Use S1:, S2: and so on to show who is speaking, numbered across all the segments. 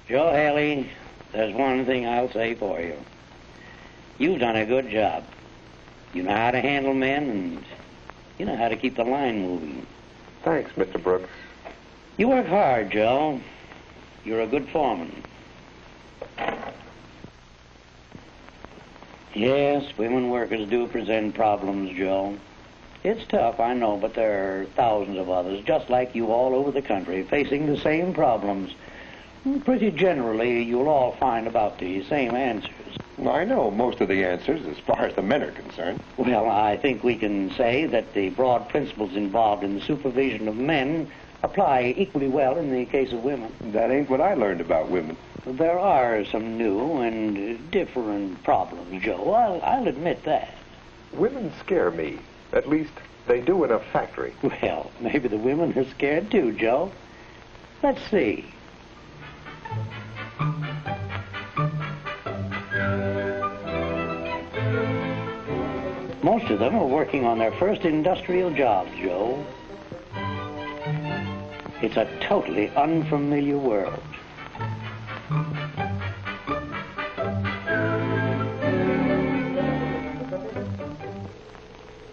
S1: Joe Haley, there's one thing I'll say for you. You've done a good job. You know how to handle men, and you know how to keep the line moving.
S2: Thanks, Mr. Brooks.
S1: You work hard, Joe. You're a good foreman. Yes, women workers do present problems, Joe. It's tough, I know, but there are thousands of others, just like you all over the country, facing the same problems. Pretty generally, you'll all find about the same answers.
S2: I know most of the answers as far as the men are concerned.
S1: Well, I think we can say that the broad principles involved in the supervision of men apply equally well in the case of women.
S2: That ain't what I learned about women.
S1: There are some new and different problems, Joe. I'll admit that.
S2: Women scare me. At least, they do in a factory.
S1: Well, maybe the women are scared too, Joe. Let's see. Most of them are working on their first industrial jobs, Joe. It's a totally unfamiliar world.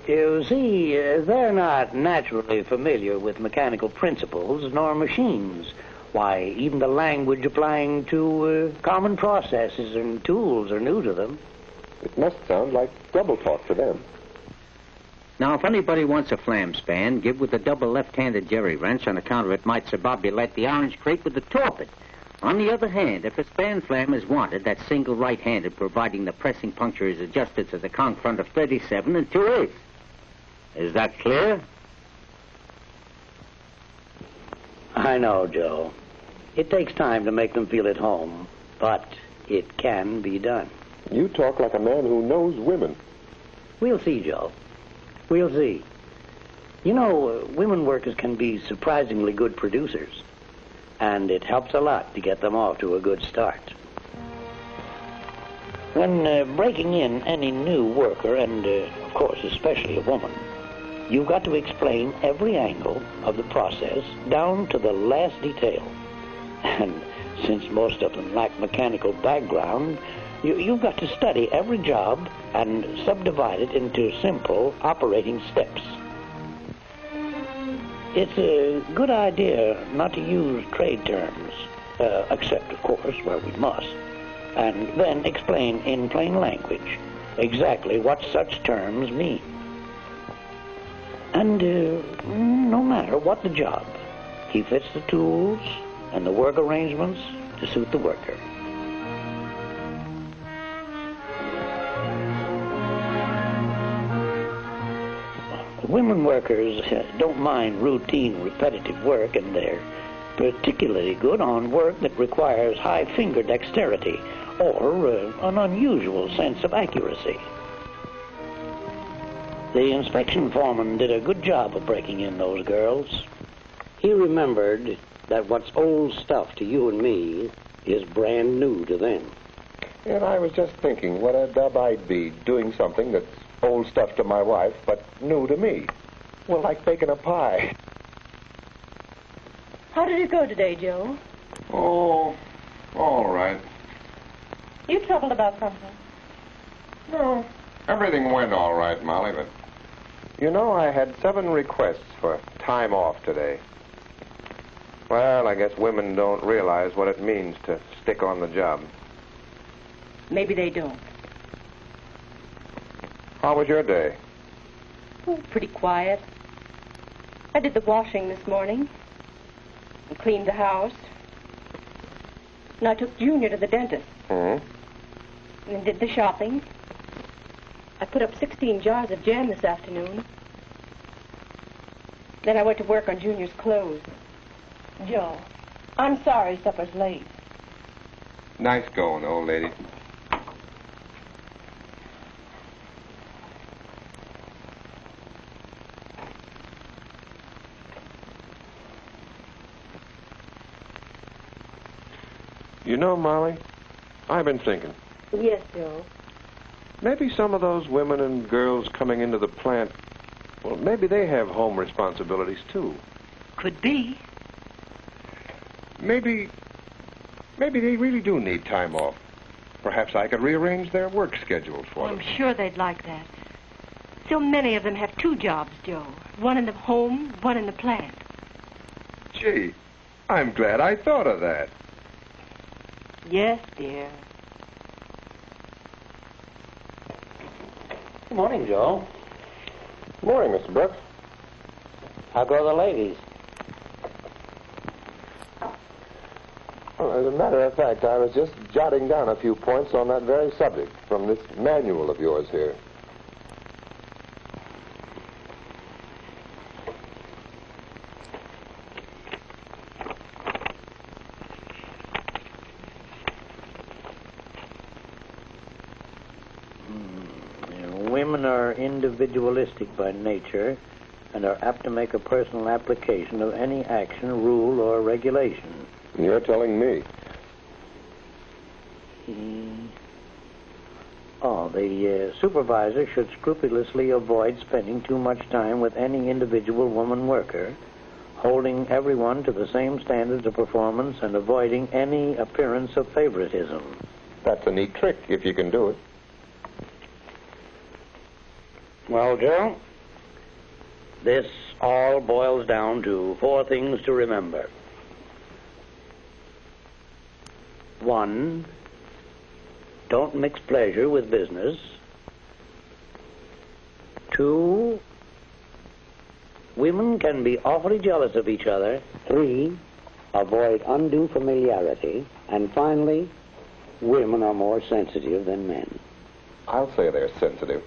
S1: You see, they're not naturally familiar with mechanical principles nor machines. Why, even the language applying to common processes and tools are new to them.
S2: It must sound like double talk to them.
S3: Now, if anybody wants a flam span, give with the double left-handed jerry wrench on account of it might subbobulate the orange crate with the torpid. On the other hand, if a span flam is wanted, that's single right-handed, providing the pressing puncture is adjusted to the conch front of 37 and 2/8. Is that clear?
S1: I know, Joe. It takes time to make them feel at home, but it can be done.
S2: You talk like a man who knows women.
S1: We'll see, Joe. We'll see. You know, women workers can be surprisingly good producers, and it helps a lot to get them off to a good start. When breaking in any new worker, and of course especially a woman, you've got to explain every angle of the process down to the last detail. And since most of them lack mechanical background, you've got to study every job and subdivide it into simple operating steps. It's a good idea not to use trade terms, except, of course, where we must, and then explain in plain language exactly what such terms mean. And no matter what the job, he fits the tools and the work arrangements to suit the worker. Women workers don't mind routine, repetitive work, and they're particularly good on work that requires high finger dexterity or an unusual sense of accuracy. The inspection foreman did a good job of breaking in those girls. He remembered that what's old stuff to you and me is brand new to them.
S2: And I was just thinking what a dub I'd be doing something that's old stuff to my wife, but new to me. Well, like baking a pie.
S4: How did it go today, Joe?
S2: Oh, all right.
S4: You troubled about something?
S2: No, everything went all right, Molly, but... You know, I had 7 requests for time off today. Well, I guess women don't realize what it means to stick on the job.
S4: Maybe they don't.
S2: How was your day?
S4: Oh, pretty quiet. I did the washing this morning and cleaned the house. And I took Junior to the dentist.
S2: Mm-hmm.
S4: And did the shopping. I put up 16 jars of jam this afternoon. Then I went to work on Junior's clothes. Joe, I'm sorry supper's late.
S2: Nice going, old lady. You know, Molly, I've been thinking.
S4: Yes, Joe.
S2: Maybe some of those women and girls coming into the plant, well, maybe they have home responsibilities, too.
S4: Could be.
S2: Maybe Maybe they really do need time off. Perhaps I could rearrange their work schedules for them.
S4: I'm sure they'd like that. So many of them have 2 jobs, Joe. One in the home, one in the plant.
S2: Gee, I'm glad I thought of that.
S4: Yes, dear.
S1: Good morning, Joe.
S2: Morning, Mr. Brooks.
S1: How go the ladies?
S2: Well, as a matter of fact, I was just jotting down a few points on that very subject from this manual of yours here.
S1: Women are individualistic by nature and are apt to make a personal application of any action, rule, or regulation.
S2: You're telling me.
S1: The supervisor should scrupulously avoid spending too much time with any individual woman worker, holding everyone to the same standards of performance and avoiding any appearance of favoritism.
S2: That's a neat trick, if you can do it.
S1: Well, Joe, this all boils down to 4 things to remember. 1, don't mix pleasure with business. 2, women can be awfully jealous of each other. 3, avoid undue familiarity. And finally, women are more sensitive than men.
S2: I'll say they're sensitive.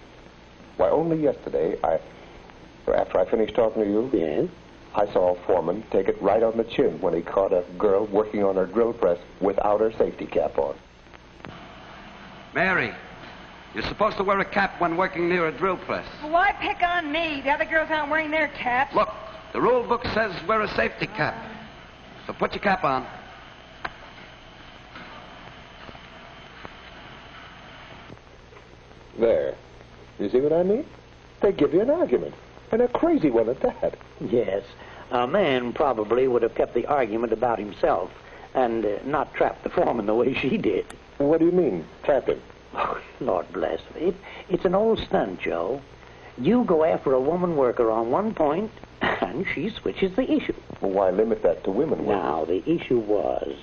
S2: Why, only yesterday, after I finished talking to you,
S1: Yes?
S2: I saw a foreman take it right on the chin when he caught a girl working on her drill press without her safety cap on.
S5: Mary, you're supposed to wear a cap when working near a drill press.
S6: Well, why pick on me? The other girls aren't wearing their caps.
S5: Look, the rule book says wear a safety cap. So put your cap on.
S2: There. You see what I mean? They give you an argument, and a crazy one at that.
S1: Yes. A man probably would have kept the argument about himself and not trapped the foreman the way she did.
S2: What do you mean, trap him?
S1: Oh, Lord bless me. It's an old stunt, Joe. You go after a woman worker on one point, and she switches the issue.
S2: Well, why limit that to women?
S1: Now, the issue was,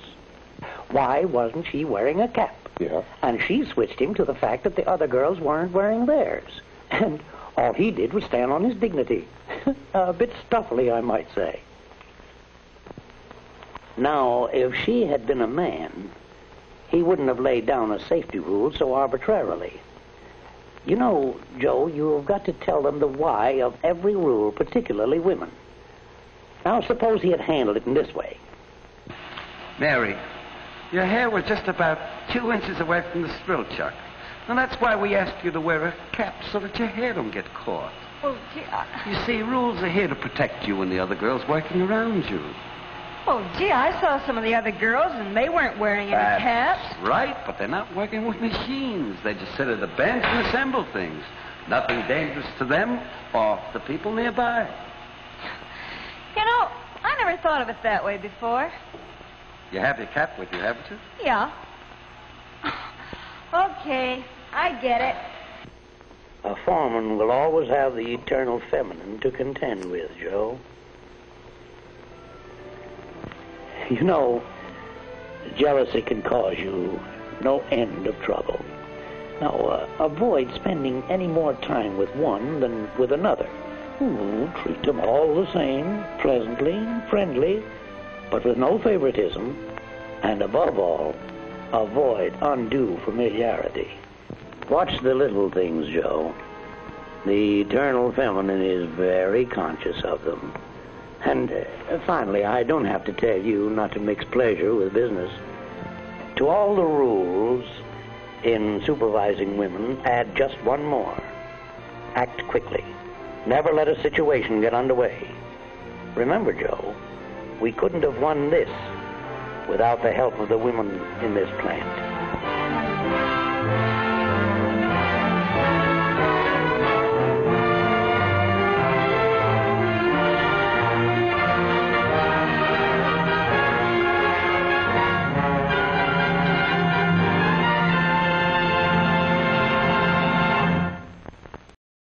S1: why wasn't she wearing a cap?
S2: Yeah.
S1: And she switched him to the fact that the other girls weren't wearing theirs. And all he did was stand on his dignity. A bit stuffily, I might say. Now, if she had been a man, he wouldn't have laid down a safety rule so arbitrarily. You know, Joe, you've got to tell them the why of every rule, particularly women. Now, suppose he had handled it in this way.
S5: Mary, your hair was just about 2 inches away from the strill chuck. And that's why we asked you to wear a cap so that your hair don't get caught.
S6: Oh, gee,
S5: You see, rules are here to protect you and the other girls working around you.
S6: I saw some of the other girls, and they weren't wearing any caps.
S5: That's right, but they're not working with machines. They just sit at a bench and assemble things. Nothing dangerous to them or the people nearby.
S6: You know, I never thought of it that way before.
S5: You have your cap with you, haven't you?
S6: Yeah. Okay, I get it.
S1: A foreman will always have the eternal feminine to contend with, Joe. You know, jealousy can cause you no end of trouble. Now, avoid spending any more time with one than with another. Treat them all the same, pleasantly and friendly, but with no favoritism. And above all, avoid undue familiarity. Watch the little things, Joe. The eternal feminine is very conscious of them. And finally, I don't have to tell you not to mix pleasure with business. To all the rules in supervising women, add just one more. Act quickly. Never let a situation get underway. Remember, Joe, we couldn't have won this without the help of the women in this plant.